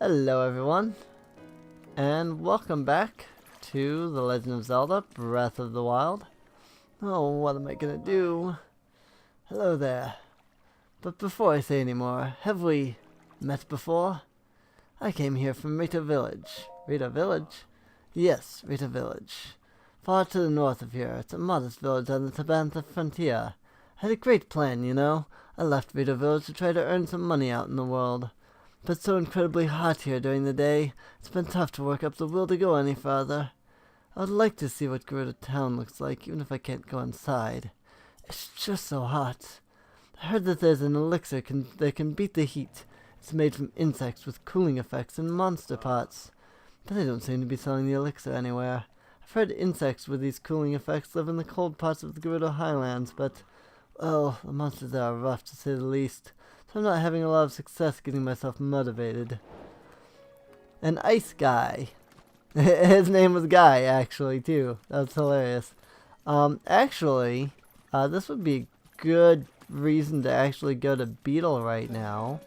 Hello everyone, and welcome back to The Legend of Zelda Breath of the Wild. Oh, what am I gonna do? Hello there. But before I say any more, have we met before? I came here from Rita Village. Rita Village? Yes, Rita Village. Far to the north of here. It's a modest village on the Tabantha frontier. I had a great plan, you know. I left Rita Village to try to earn some money out in the world. But it's so incredibly hot here during the day, it's been tough to work up the will to go any farther. I would like to see what Gerudo Town looks like, even if I can't go inside. It's just so hot. I heard that there's an elixir that can beat the heat. It's made from insects with cooling effects in monster pots. But they don't seem to be selling the elixir anywhere. I've heard insects with these cooling effects live in the cold parts of the Gerudo Highlands, but, well, the monsters there are rough to say the least. So I'm not having a lot of success getting myself motivated. An ice guy. His name was Guy, actually, too. That's hilarious. This would be a good reason to actually go to Beetle right now.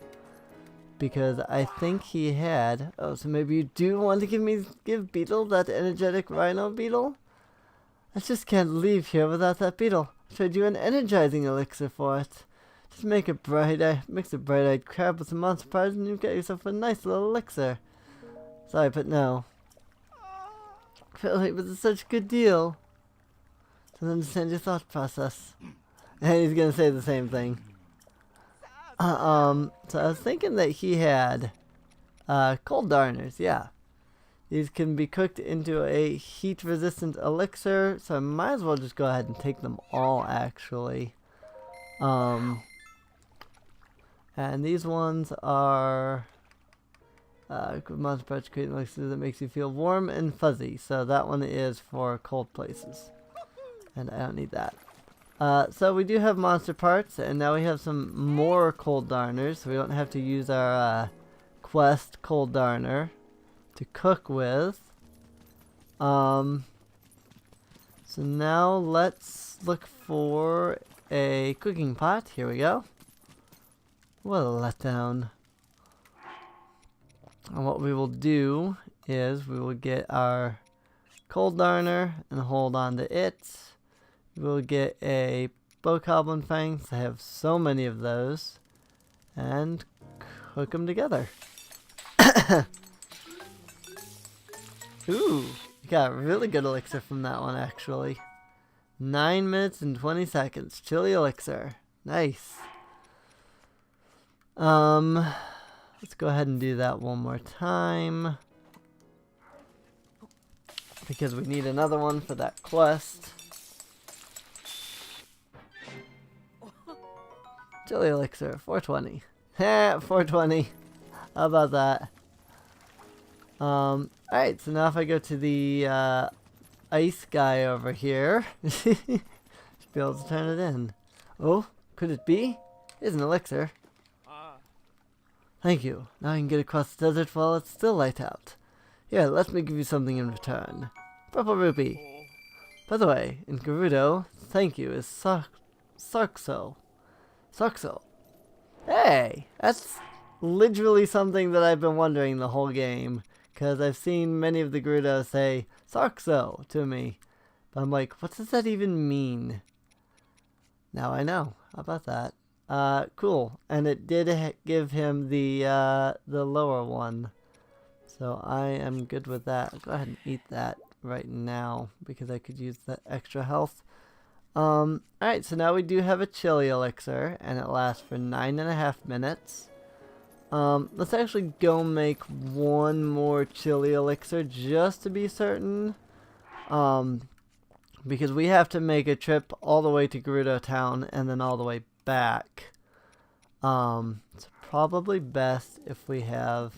Because I think he had... Oh, so maybe you do want to give Beetle that energetic rhino beetle? I just can't leave here without that beetle. I tried you an energizing elixir for it. Just mix a bright-eyed crab with some monster parts and you've got yourself a nice little elixir. Sorry, but no. Really, but it's such a good deal. Don't understand your thought process. And he's gonna say the same thing. So I was thinking that he had cold darners, yeah. These can be cooked into a heat-resistant elixir, so I might as well just go ahead and take them all, actually. And these ones are monster parts create an elixir that makes you feel warm and fuzzy. So that one is for cold places. And I don't need that. So we do have monster parts, and now we have some more cold darners. So we don't have to use our quest cold darner to cook with. So now let's look for a cooking pot. Here we go. What a letdown. And what we will do is we will get our cold darner and hold on to it. We'll get a bokoblin fangs. I have so many of those. And cook them together. Ooh, we got a really good elixir from that one actually. 9 minutes and 20 seconds. Chili elixir. Nice. Let's go ahead and do that one more time. Because we need another one for that quest. Chili elixir, 420. Heh, 420. How about that? Alright, so now if I go to the ice guy over here, should be able to turn it in. Oh, could it be? Here's an elixir. Thank you. Now I can get across the desert while it's still light out. Here, let me give you something in return. Purple rupee. By the way, in Gerudo, thank you is Sarkso. Sarkso. Hey! That's literally something that I've been wondering the whole game. Because I've seen many of the Gerudo say Sarkso to me. But I'm like, what does that even mean? Now I know. How about that? Cool. And it did give him the lower one. So I am good with that. I'll go ahead and eat that right now because I could use that extra health. Alright, so now we do have a chili elixir and it lasts for 9.5 minutes. Let's actually go make one more chili elixir just to be certain. Because we have to make a trip all the way to Gerudo Town and then all the way back. It's probably best if we have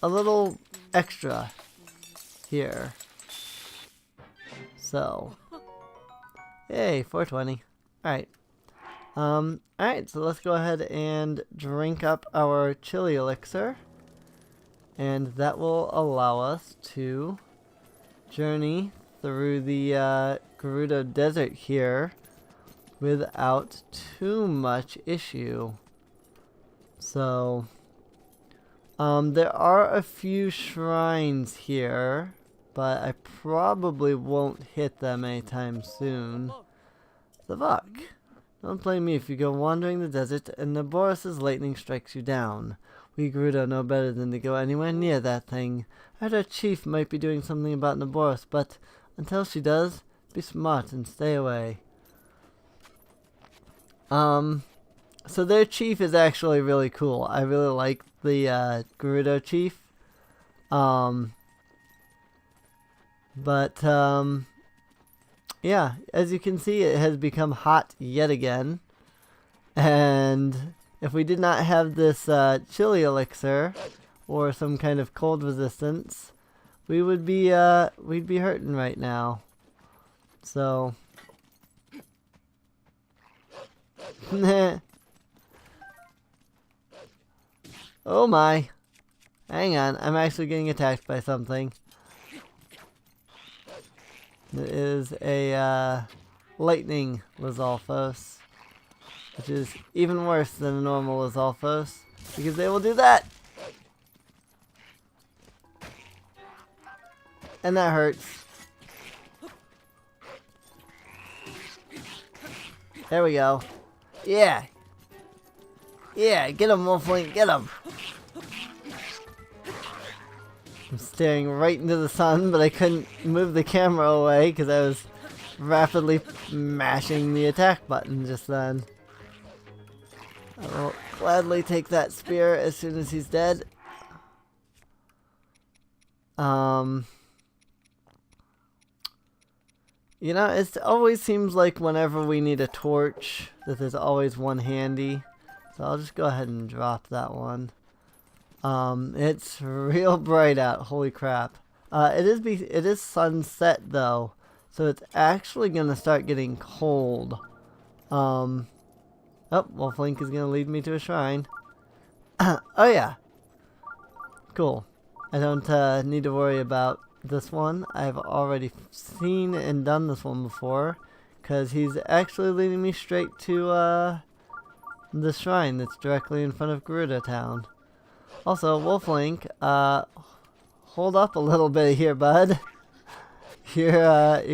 a little extra here. So, yay, 420. Alright. Alright, so let's go ahead and drink up our chili elixir. And that will allow us to journey through the Gerudo Desert here without too much issue. So, There are a few shrines here, but I probably won't hit them anytime soon. The Buck. Don't blame me if you go wandering the desert and Naboris' lightning strikes you down. We Gerudo know better than to go anywhere near that thing. I heard our chief might be doing something about Naboris, but until she does, be smart and stay away. So their chief is actually really cool. I really like the Gerudo chief. Yeah, as you can see, it has become hot yet again. And if we did not have this chili elixir or some kind of cold resistance, we would be we'd be hurting right now. So oh my. Hang on, I'm actually getting attacked by something. It is a lightning Lizalfos, which is even worse than a normal Lizalfos, because they will do that! And that hurts. There we go. Yeah! Yeah, get him, Wolflink, get him! I'm staring right into the sun, but I couldn't move the camera away because I was rapidly mashing the attack button just then. I will gladly take that spear as soon as he's dead. You know, it always seems like whenever we need a torch that there's always one handy. So I'll just go ahead and drop that one. It's real bright out. Holy crap. It is sunset though, so it's actually gonna start getting cold. Oh, Wolflink is gonna lead me to a shrine. Oh yeah. Cool. I don't need to worry about this one. I've already seen and done this one before, because he's actually leading me straight to the shrine that's directly in front of Gerudo Town. Also, Wolflink, hold up a little bit here, bud. You're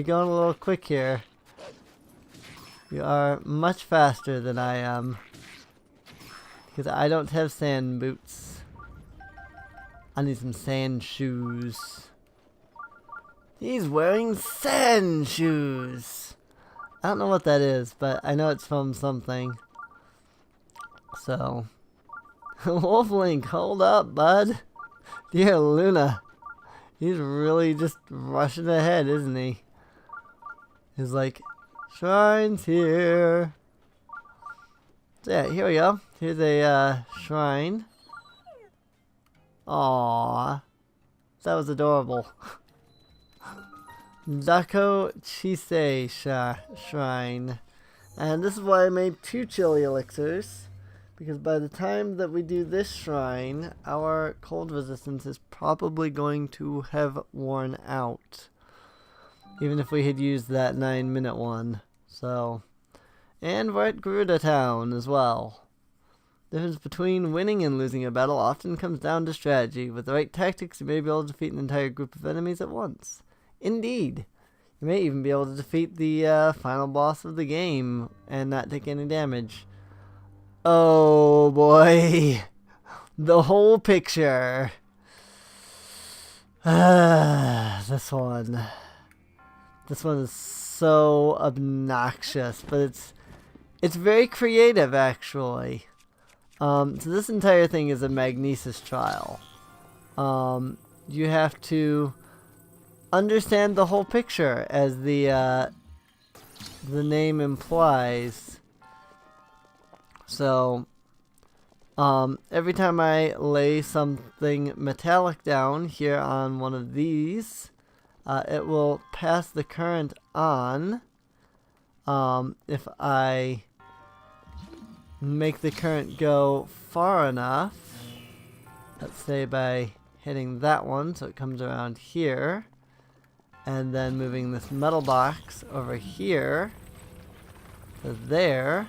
going a little quick here. You are much faster than I am, because I don't have sand boots. I need some sand shoes. He's wearing sand shoes. I don't know what that is, but I know it's from something. So, Wolflink, hold up, bud. Dear Luna. He's really just rushing ahead, isn't he? He's like, shrine's here. So yeah, here we go. Here's a shrine. Aww. That was adorable. Dako Chisei Shrine. And this is why I made 2 chili elixirs. Because by the time that we do this shrine, our cold resistance is probably going to have worn out. Even if we had used that 9-minute one. So, and we're at Gerudo Town as well. The difference between winning and losing a battle often comes down to strategy. With the right tactics, you may be able to defeat an entire group of enemies at once. Indeed. You may even be able to defeat the final boss of the game and not take any damage. Oh boy, the whole picture. This one is so obnoxious, but it's very creative actually. So this entire thing is a magnesis trial. You have to understand the whole picture, as the name implies. So, every time I lay something metallic down here on one of these, it will pass the current on. If I make the current go far enough, let's say by hitting that one so it comes around here, and then moving this metal box over here to there,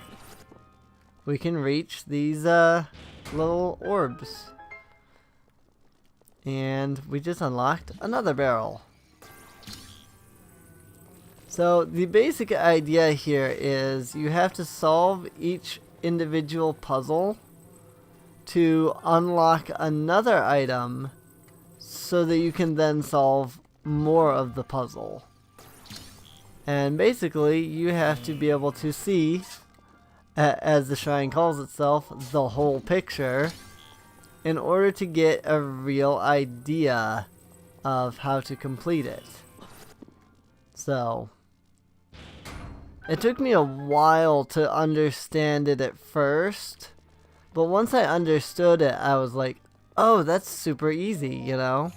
we can reach these little orbs. And we just unlocked another barrel. So the basic idea here is you have to solve each individual puzzle to unlock another item so that you can then solve more of the puzzle. And basically you have to be able to see, as the shrine calls itself, the whole picture in order to get a real idea of how to complete it. So it took me a while to understand it at first, but once I understood it, I was like, oh, that's super easy, you know?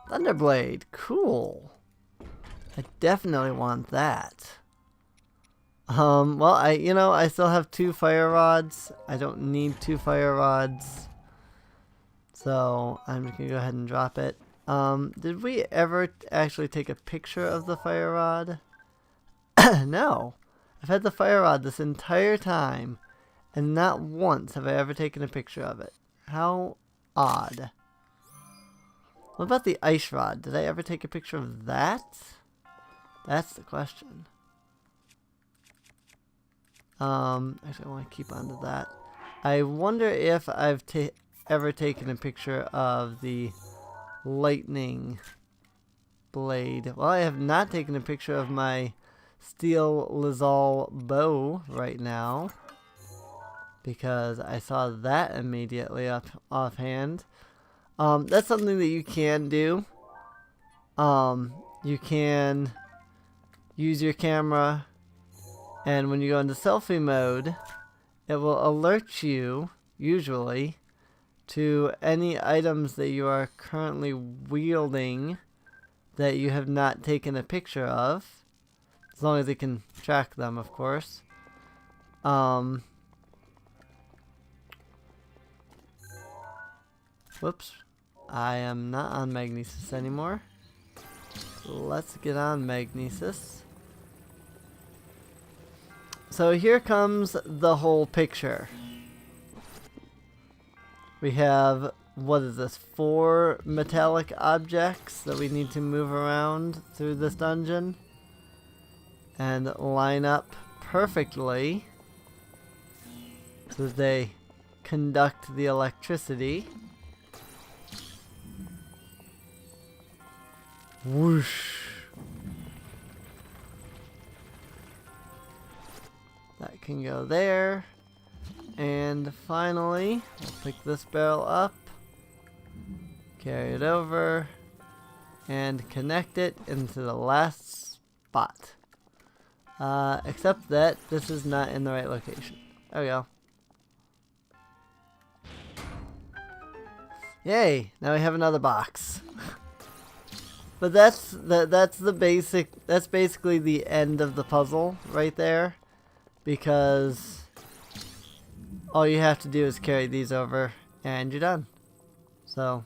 Thunderblade, cool. I definitely want that. Well, I still have 2 fire rods. I don't need 2 fire rods. So, I'm just gonna go ahead and drop it. Did we ever actually take a picture of the fire rod? No. I've had the fire rod this entire time, and not once have I ever taken a picture of it. How odd. What about the ice rod? Did I ever take a picture of that? That's the question. Actually, I want to keep on to that. I wonder if I've ever taken a picture of the lightning blade. Well, I have not taken a picture of my steel Lizal bow right now, because I saw that immediately offhand. That's something that you can do. You can use your camera, and when you go into selfie mode, it will alert you, usually, to any items that you are currently wielding that you have not taken a picture of. As long as it can track them, of course. Whoops. I am not on Magnesis anymore. Let's get on Magnesis. So here comes the whole picture. We have, what is this, 4 metallic objects that we need to move around through this dungeon and line up perfectly so that they conduct the electricity. Whoosh. That can go there. And finally, we'll pick this barrel up, carry it over, and connect it into the last spot. Except that this is not in the right location. There we go. Yay! Now we have another box. But that's basically the end of the puzzle right there, because all you have to do is carry these over and you're done. So,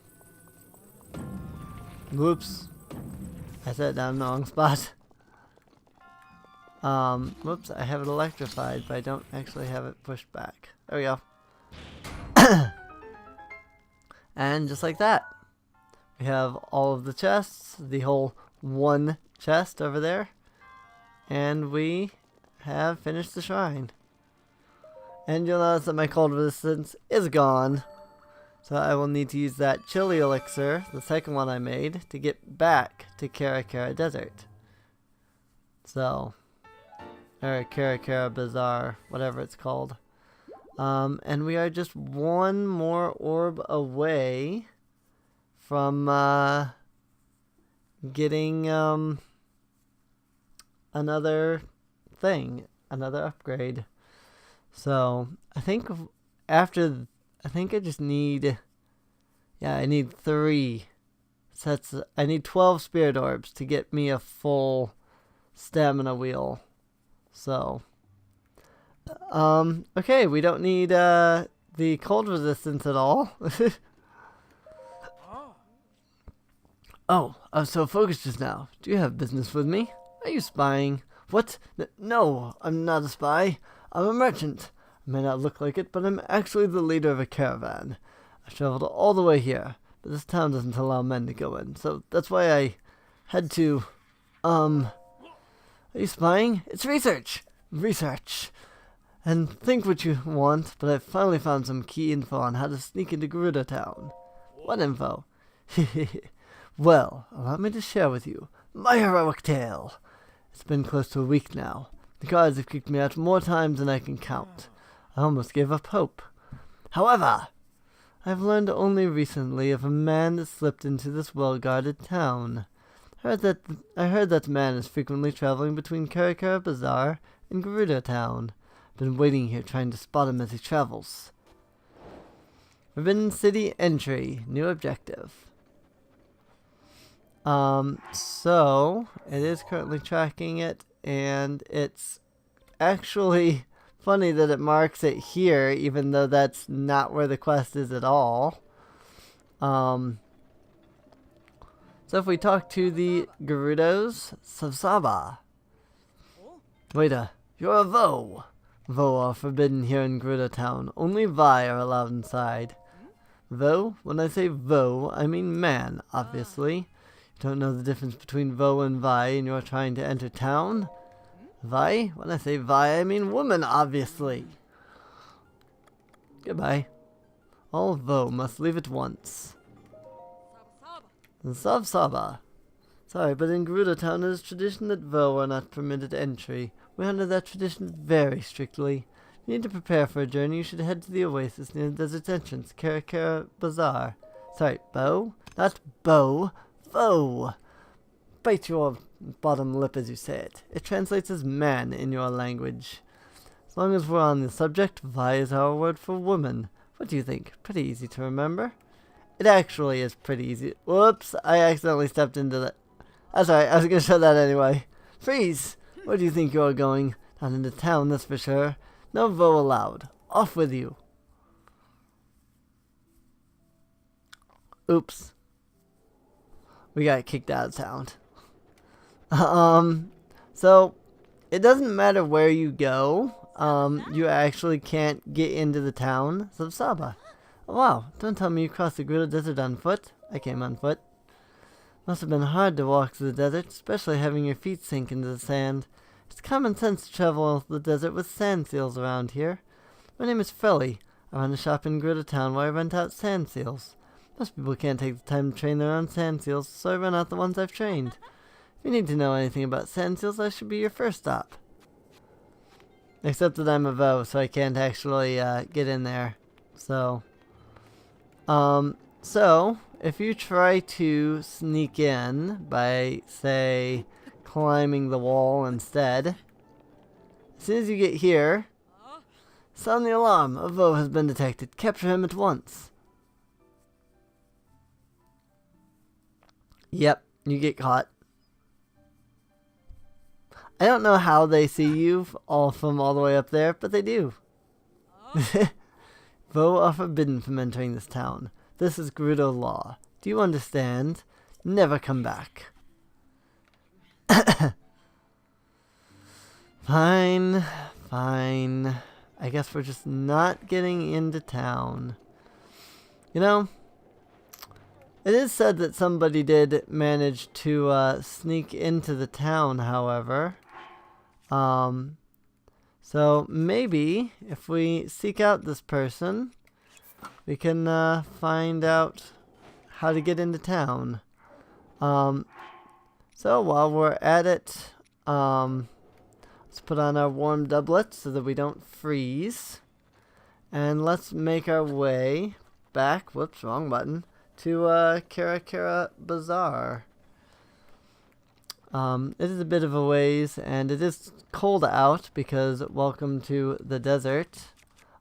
whoops, I set it down in the wrong spot. Whoops, I have it electrified, but I don't actually have it pushed back. There we go. And just like that, we have all of the chests, the whole 1 chest over there, and we have finished the shrine. And you'll notice that my cold resistance is gone, so I will need to use that chili elixir, the second one I made, to get back to Kara Kara Desert. So, or Kara Kara Bazaar, whatever it's called. And we are just 1 more orb away from getting another thing, another upgrade. So I think I just need, I need 3 sets. I need 12 spirit orbs to get me a full stamina wheel. So okay, we don't need the cold resistance at all. Oh, I was so focused just now. Do you have business with me? Are you spying? What? No, I'm not a spy. I'm a merchant. I may not look like it, but I'm actually the leader of a caravan. I've traveled all the way here, but this town doesn't allow men to go in, so that's why I had to, Are you spying? It's research! Research! And think what you want, but I've finally found some key info on how to sneak into Gerudo Town. What info? Well, allow me to share with you my heroic tale. It's been close to a week now. The guards have kicked me out more times than I can count. I almost gave up hope. However, I've learned only recently of a man that slipped into this well-guarded town. I heard that man is frequently traveling between Karakara Bazaar and Gerudo Town. I've been waiting here trying to spot him as he travels. Forbidden City entry. New objective. So it is currently tracking it, and it's actually funny that it marks it here, even though that's not where the quest is at all. So if we talk to the Gerudos, Savsaba. Waiter, you're a Vo. Vo are forbidden here in Gerudo Town. Only Vi are allowed inside. Vo? When I say Vo, I mean man, obviously. You don't know the difference between Vo and Vi and you're trying to enter town? Vi? When I say Vi, I mean woman, obviously. Goodbye. All Vo must leave at once. Savsaba. Sorry, but in Gerudo Town it is tradition that Vo are not permitted entry. We honor that tradition very strictly. If you need to prepare for a journey, you should head to the oasis near the desert entrance, Karakara Bazaar. Sorry, Bo? Not Bo. Vo. Bite your bottom lip as you say it. It translates as man in your language. As long as we're on the subject, Vi is our word for woman. What do you think? Pretty easy to remember? It actually is pretty easy. Whoops, I accidentally stepped into that. That's alright, I was going to show that anyway. Freeze! Where do you think you're going? Not into town, that's for sure. No Vo allowed. Off with you. Oops. We got kicked out of town. So, it doesn't matter where you go. You actually can't get into the town. Savsaba. Oh, wow, don't tell me you crossed the Gerudo Desert on foot. I came on foot. Must have been hard to walk through the desert, especially having your feet sink into the sand. It's common sense to travel the desert with sand seals around here. My name is Felly. I run a shop in Gerudo Town where I rent out sand seals. Most people can't take the time to train their own sand seals, so I run out the ones I've trained. If you need to know anything about sand seals, I should be your first stop. Except that I'm a Vo, so I can't actually get in there. So if you try to sneak in by, say, climbing the wall instead, as soon as you get here, sound the alarm. A Vo has been detected. Capture him at once. Yep, you get caught. I don't know how they see you all from all the way up there, but they do. Vo are forbidden from entering this town. This is Gerudo law. Do you understand? Never come back. Fine, fine. I guess we're just not getting into town. You know, it is said that somebody did manage to sneak into the town, however. So maybe if we seek out this person, we can find out how to get into town. So while we're at it, let's put on our warm doublets so that we don't freeze. And let's make our way back, whoops, wrong button, to Karakara Bazaar. It is a bit of a ways, and it is cold out because welcome to the desert.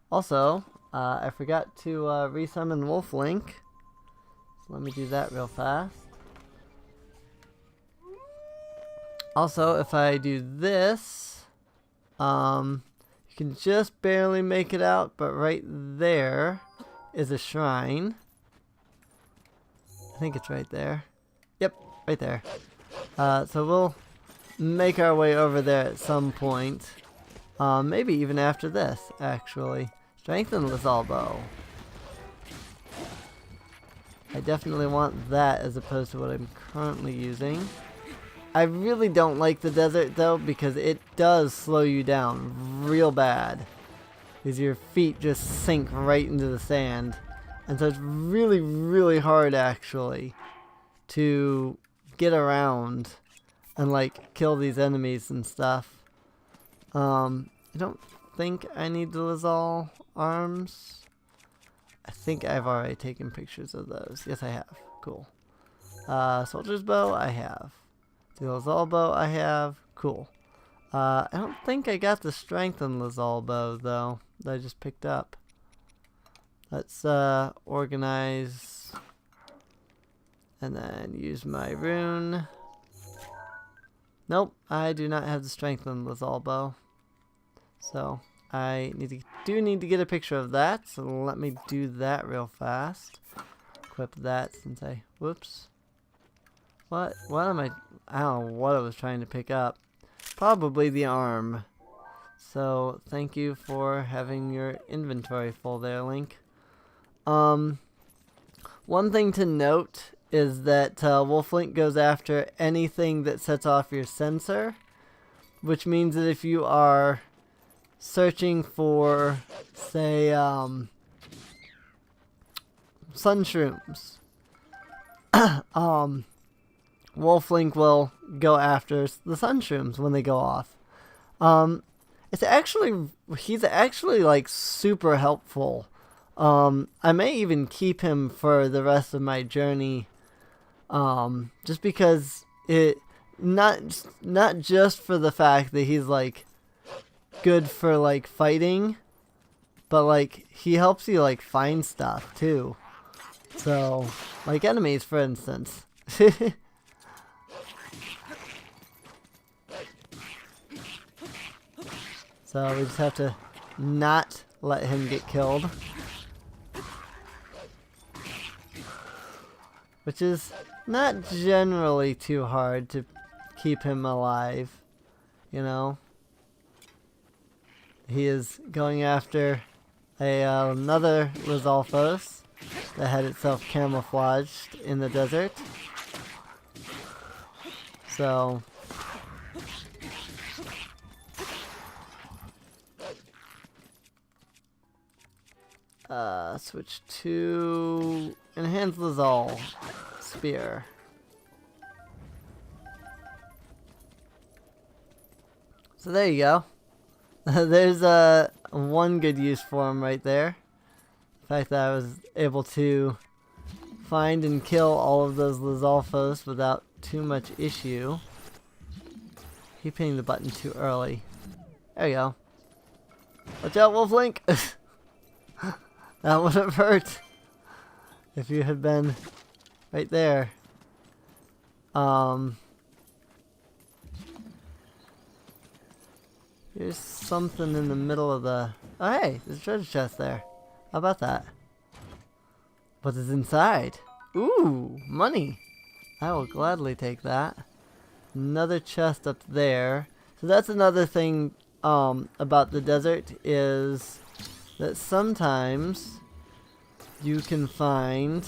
Also, I forgot to resummon Wolf Link. So let me do that real fast. Also, if I do this, you can just barely make it out, but right there is a shrine. I think it's right there. Yep, right there. So we'll make our way over there at some point. Maybe even after this, actually. Strengthen Lizalbo. I definitely want that as opposed to what I'm currently using. I really don't like the desert though, because it does slow you down real bad. Because your feet just sink right into the sand. And so it's really, really hard actually to get around and like kill these enemies and stuff. I don't think I need the Lazal arms. I think I've already taken pictures of those. Yes, I have. Cool. Soldier's bow, I have. The Lazal bow, I have. Cool. I don't think I got the strength on Lazal bow, though, that I just picked up. Let's organize and then use my rune. Nope, I do not have the strength on Lazal bow. So I do need to get a picture of that, so let me do that real fast. Equip that since I... Whoops. What am I don't know what I was trying to pick up. Probably the arm. So thank you for having your inventory full there, Link. One thing to note is that Wolf Link goes after anything that sets off your sensor, which means that if you are searching for, say, sun shrooms, Wolf Link will go after the sun shrooms when they go off. He's actually like super helpful. I may even keep him for the rest of my journey, just because not just for the fact that he's like good for like fighting, but like he helps you like find stuff too. So like enemies, for instance. So we just have to not let him get killed. Which is not generally too hard to keep him alive, you know. He is going after another Lizalfos that had itself camouflaged in the desert. So... switch to Enhanced Lazal Spear. So there you go. There's one good use for him right there. The fact that I was able to find and kill all of those Lizalfos without too much issue. Keep hitting the button too early. There you go. Watch out, Wolf Link! That would have hurt if you had been right there. There's something in the middle of the... Oh hey, there's a treasure chest there. How about that? What is inside? Ooh, money! I will gladly take that. Another chest up there. So that's another thing about the desert, is that sometimes you can find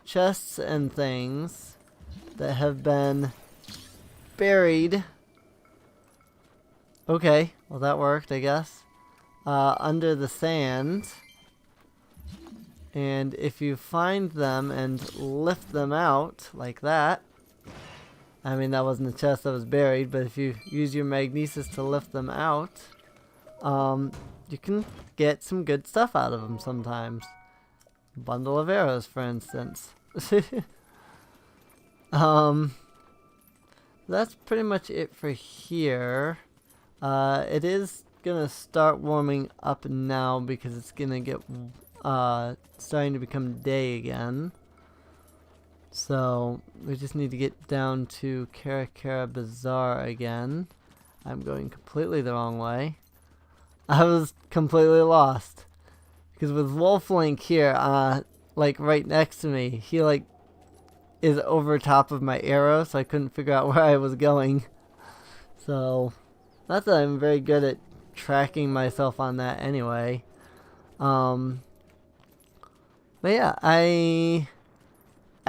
chests and things that have been buried. Okay, well that worked, I guess. Under the sand. And if you find them and lift them out like that, I mean that wasn't a chest that was buried, but if you use your magnesis to lift them out, you can get some good stuff out of them sometimes. Bundle of arrows, for instance. That's pretty much it for here. It is gonna start warming up now because it's gonna get starting to become day again. So we just need to get down to Karakara Bazaar again. I'm going completely the wrong way. I was completely lost. Because with Wolf Link here, like right next to me, he like is over top of my arrow, so I couldn't figure out where I was going. So, not that I'm very good at tracking myself on that anyway. But yeah, I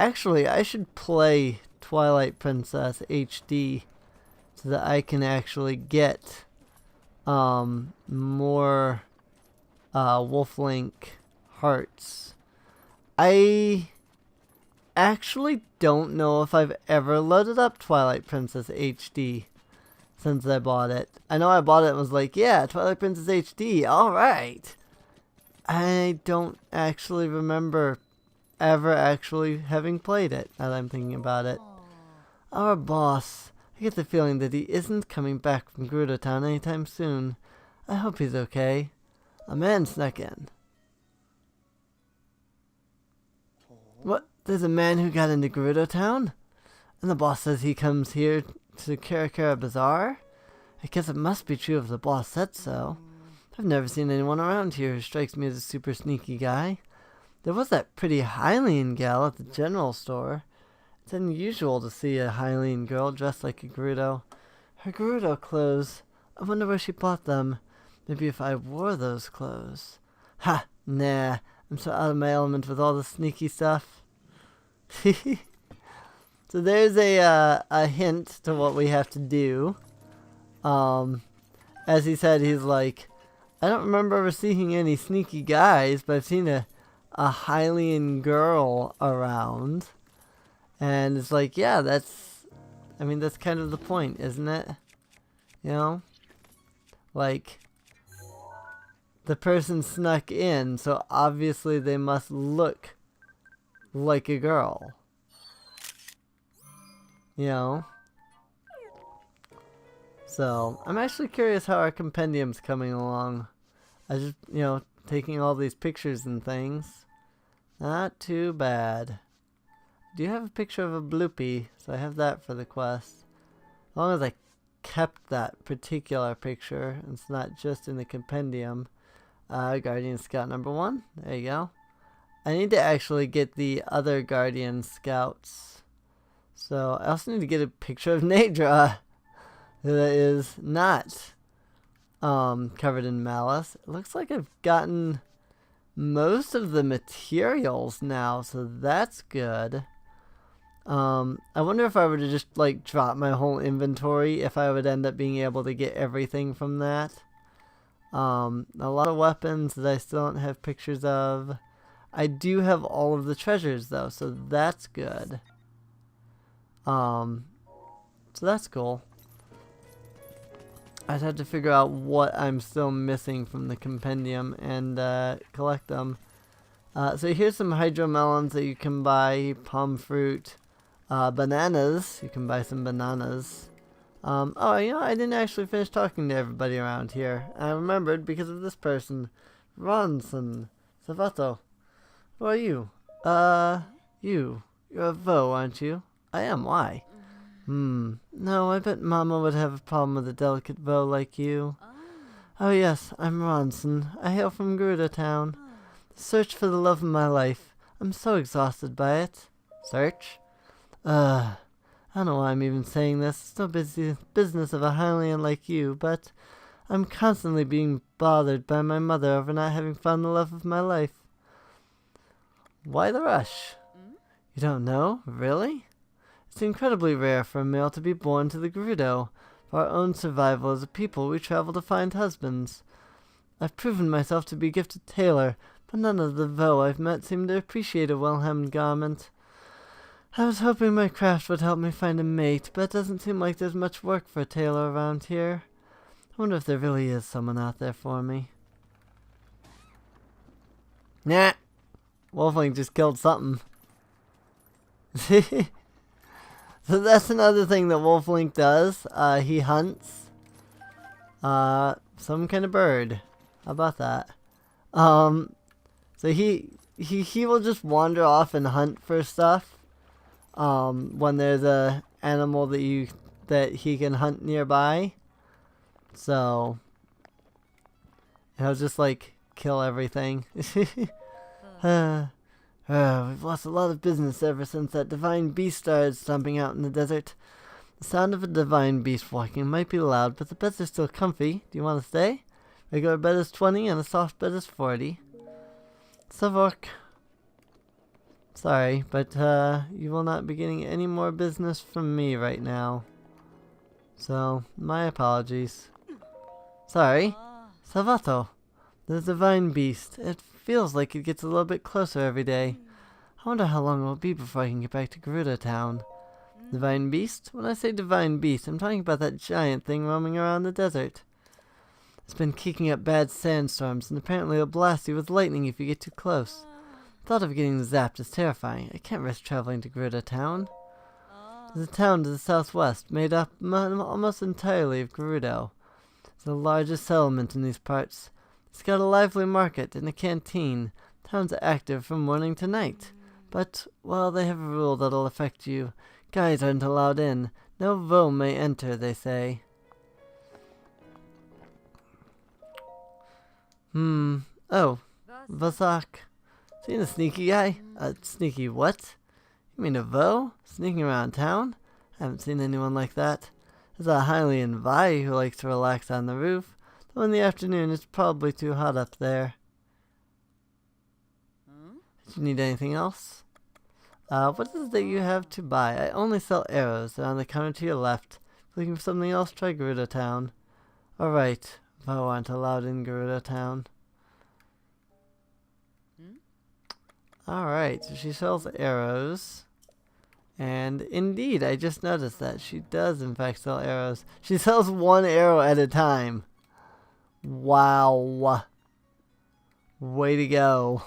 Actually, I should play Twilight Princess HD so that I can actually get more Wolflink hearts. I actually don't know if I've ever loaded up Twilight Princess HD since I bought it. I know I bought it and was like, yeah, Twilight Princess HD, alright. I don't actually remember ever actually having played it, now that I'm thinking about it. Our boss, I get the feeling that he isn't coming back from Gerudo Town anytime soon. I hope he's okay. A man snuck in. What? There's a man who got into Gerudo Town? And the boss says he comes here to Karakara Bazaar? I guess it must be true if the boss said so. I've never seen anyone around here who strikes me as a super sneaky guy. There was that pretty Hylian gal at the general store. It's unusual to see a Hylian girl dressed like a Gerudo. Her Gerudo clothes. I wonder where she bought them. Maybe if I wore those clothes. Ha! Nah. I'm so out of my element with all the sneaky stuff. So there's a hint to what we have to do. As he said, he's like, I don't remember ever seeing any sneaky guys, but I've seen a Hylian girl around. And it's like, yeah, that's kind of the point, isn't it? You know? Like, the person snuck in, so obviously they must look like a girl. You know? So, I'm actually curious how our compendium's coming along. I just, taking all these pictures and things. Not too bad. Do you have a picture of a bloopy? So I have that for the quest. As long as I kept that particular picture, it's not just in the compendium. Guardian Scout number 1. There you go. I need to actually get the other Guardian Scouts. So I also need to get a picture of Nadra that is not covered in malice. It looks like I've gotten most of the materials now, so that's good. I wonder if I were to just like drop my whole inventory, if I would end up being able to get everything from that. A lot of weapons that I still don't have pictures of. I do have all of the treasures though, so that's good. So that's cool. I'd have to figure out what I'm still missing from the compendium and collect them. So here's some hydromelons that you can buy, palm fruit, bananas. You can buy some bananas. I didn't actually finish talking to everybody around here. I remembered because of this person, Ronson Savato. Who are you? You're a Vo, aren't you? I am. Why? No, I bet Mama would have a problem with a delicate Vo like you. Oh yes, I'm Ronson. I hail from Gerudo Town. Search for the love of my life. I'm so exhausted by it. Search? I don't know why I'm even saying this. It's no business of a Hylian like you, but I'm constantly being bothered by my mother over not having found the love of my life. Why the rush? You don't know? Really? It's incredibly rare for a male to be born to the Gerudo. For our own survival as a people, we travel to find husbands. I've proven myself to be a gifted tailor, but none of the Vo I've met seem to appreciate a well-hemmed garment. I was hoping my craft would help me find a mate, but it doesn't seem like there's much work for a tailor around here. I wonder if there really is someone out there for me. Nah. Wolfling just killed something. So that's another thing that Wolflink does. He hunts some kind of bird. How about that? So he will just wander off and hunt for stuff. When there's a animal that he can hunt nearby. So he'll just like kill everything. We've lost a lot of business ever since that divine beast started stomping out in the desert. The sound of a divine beast walking might be loud, but the beds are still comfy. Do you want to stay? Regular bed is 20 and a soft bed is 40. Savork. Sorry, but you will not be getting any more business from me right now. So, my apologies. Sorry. Salvato, the divine beast. It feels like it gets a little bit closer every day. I wonder how long it will be before I can get back to Gerudo Town. Divine beast? When I say divine beast, I'm talking about that giant thing roaming around the desert. It's been kicking up bad sandstorms, and apparently it'll blast you with lightning if you get too close. The thought of getting zapped is terrifying. I can't risk traveling to Gerudo Town. There's a town to the southwest, made up almost entirely of Gerudo. It's the largest settlement in these parts. It's got a lively market and a canteen. The town's active from morning to night. But, well, they have a rule that'll affect you. Guys aren't allowed in. No Vo may enter, they say. Oh. Vasak. Seen a sneaky guy? A sneaky what? You mean a Vo? Sneaking around town? Haven't seen anyone like that. There's a Hylian Vi who likes to relax on the roof. Though in the afternoon it's probably too hot up there. Did you need anything else? What is it that you have to buy? I only sell arrows. They're on the counter to your left. If you're looking for something else, try Gerudo Town. Alright. Vo aren't allowed in Gerudo Town. Alright, so she sells arrows. And indeed, I just noticed that she does in fact sell arrows. She sells one arrow at a time. Wow. Way to go.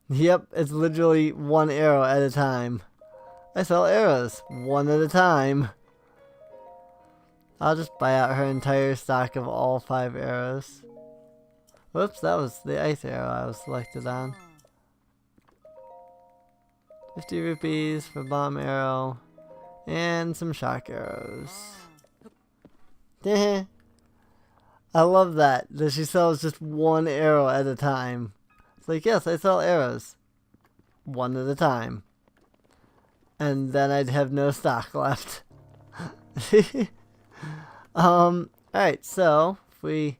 Yep, it's literally one arrow at a time. I sell arrows, one at a time. I'll just buy out her entire stock of all 5 arrows. Whoops, that was the ice arrow I was selected on. 50 rupees for bomb arrow. And some shock arrows. I love that she sells just one arrow at a time. It's like, yes, I sell arrows. One at a time. And then I'd have no stock left. Alright, so if we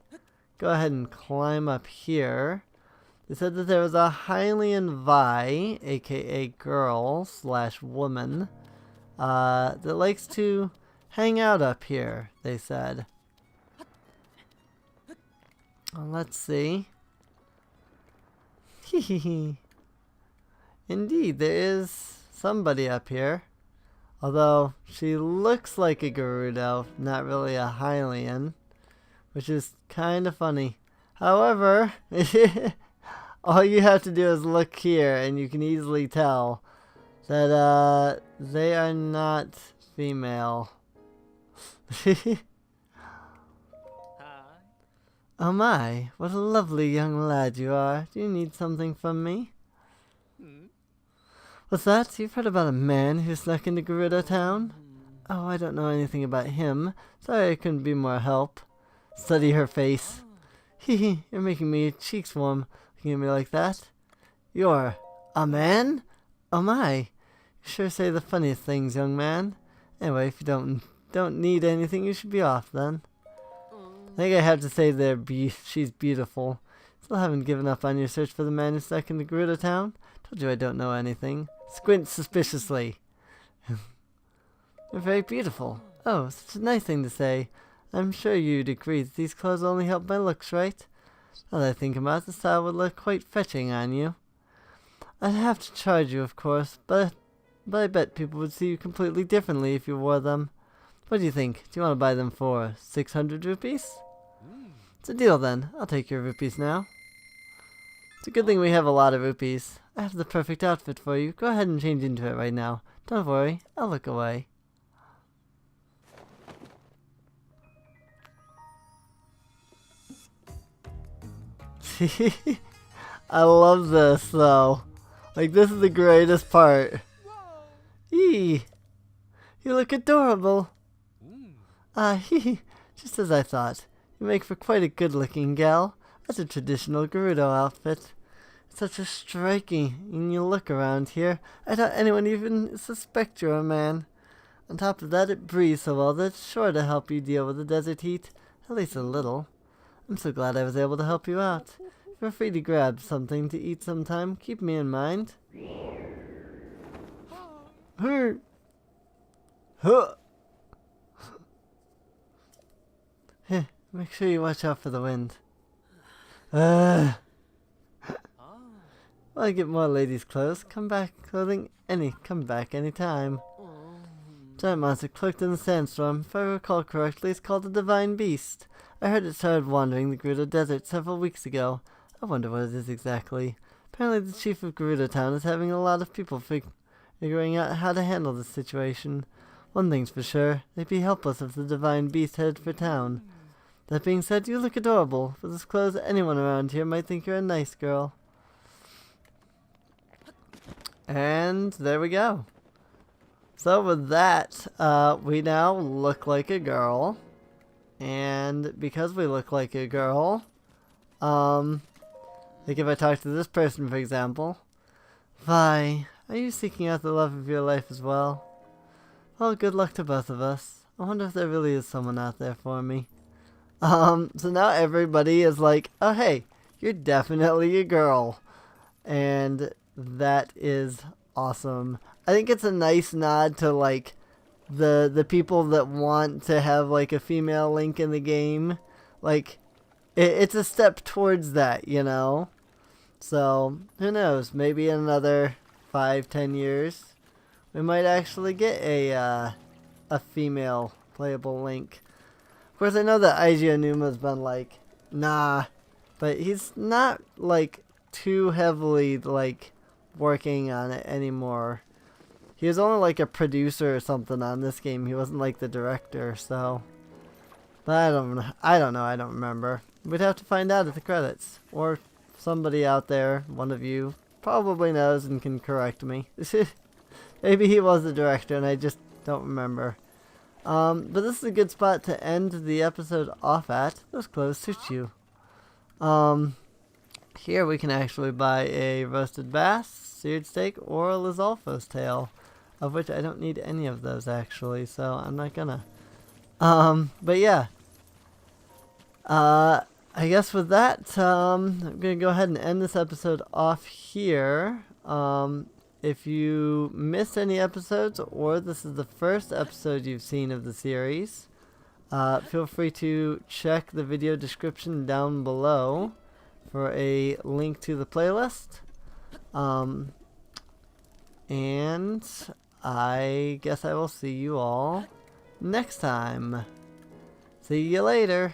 go ahead and climb up here. They said that there was a Hylian Vi, aka girl / woman, that likes to hang out up here, they said. Well, let's see. Indeed, there is somebody up here. Although, she looks like a Gerudo, not really a Hylian. Which is kind of funny. However, all you have to do is look here and you can easily tell that they are not female. Oh my, what a lovely young lad you are. Do you need something from me? What's that? You've heard about a man who snuck into Gerudo Town? Oh, I don't know anything about him. Sorry I couldn't be more help. Study her face. Hee, you're making me cheeks warm looking at me like that. You're a man? Oh my. You sure say the funniest things, young man. Anyway, if you don't need anything, you should be off then. I think I have to say she's beautiful. Still haven't given up on your search for the man who stuck in the Gerudo Town? Told you I don't know anything. Squint suspiciously. You're very beautiful. Oh, such a nice thing to say. I'm sure you'd agree that these clothes only help my looks, right? Now that I think about it, the style would look quite fetching on you. I'd have to charge you, of course, but I bet people would see you completely differently if you wore them. What do you think? Do you want to buy them for 600 rupees? It's a deal then. I'll take your rupees now. It's a good thing we have a lot of rupees. I have the perfect outfit for you. Go ahead and change into it right now. Don't worry, I'll look away. I love this though. Like, this is the greatest part. Eee, you look adorable. Just as I thought. You make for quite a good-looking gal. That's a traditional Gerudo outfit. It's such a striking look around here. I doubt anyone even suspect you're a man. On top of that, it breathes so well that it's sure to help you deal with the desert heat. At least a little. I'm so glad I was able to help you out. Feel free to grab something to eat sometime. Keep me in mind. Huh. Huh. Heh, make sure you watch out for the wind. Want to get more ladies' clothes? Come back anytime. Giant monster cloaked in the sandstorm. If I recall correctly, it's called the Divine Beast. I heard it started wandering the Gerudo Desert several weeks ago. I wonder what it is exactly. Apparently the chief of Gerudo Town is having a lot of people figuring out how to handle this situation. One thing's for sure, they'd be helpless if the Divine Beast headed for town. That being said, you look adorable. For this clothes, anyone around here might think you're a nice girl. And there we go. So with that, we now look like a girl. And because we look like a girl, like if I talk to this person, for example, Vi, are you seeking out the love of your life as well? Well, good luck to both of us. I wonder if there really is someone out there for me. So now everybody is like, oh hey, you're definitely a girl. And that is awesome. I think it's a nice nod to like the people that want to have like a female Link in the game. Like it's a step towards that, you know. So who knows? Maybe in another 5-10 years, we might actually get a female playable Link. Of course, I know that Eiji Onuma's been like, nah, but he's not like too heavily like working on it anymore. He was only like a producer or something on this game. He wasn't like the director, so. But I don't know. I don't remember. We'd have to find out at the credits. Or somebody out there, one of you, probably knows and can correct me. Maybe he was the director and I just don't remember. But this is a good spot to end the episode off at. Those clothes suit you. Here we can actually buy a roasted bass, seared steak, or a Lizalfo's tail. Of which I don't need any of those actually, so I'm not gonna. But yeah. I guess with that, I'm gonna go ahead and end this episode off here. If you missed any episodes, or this is the first episode you've seen of the series, feel free to check the video description down below for a link to the playlist. And I guess I will see you all next time. See you later.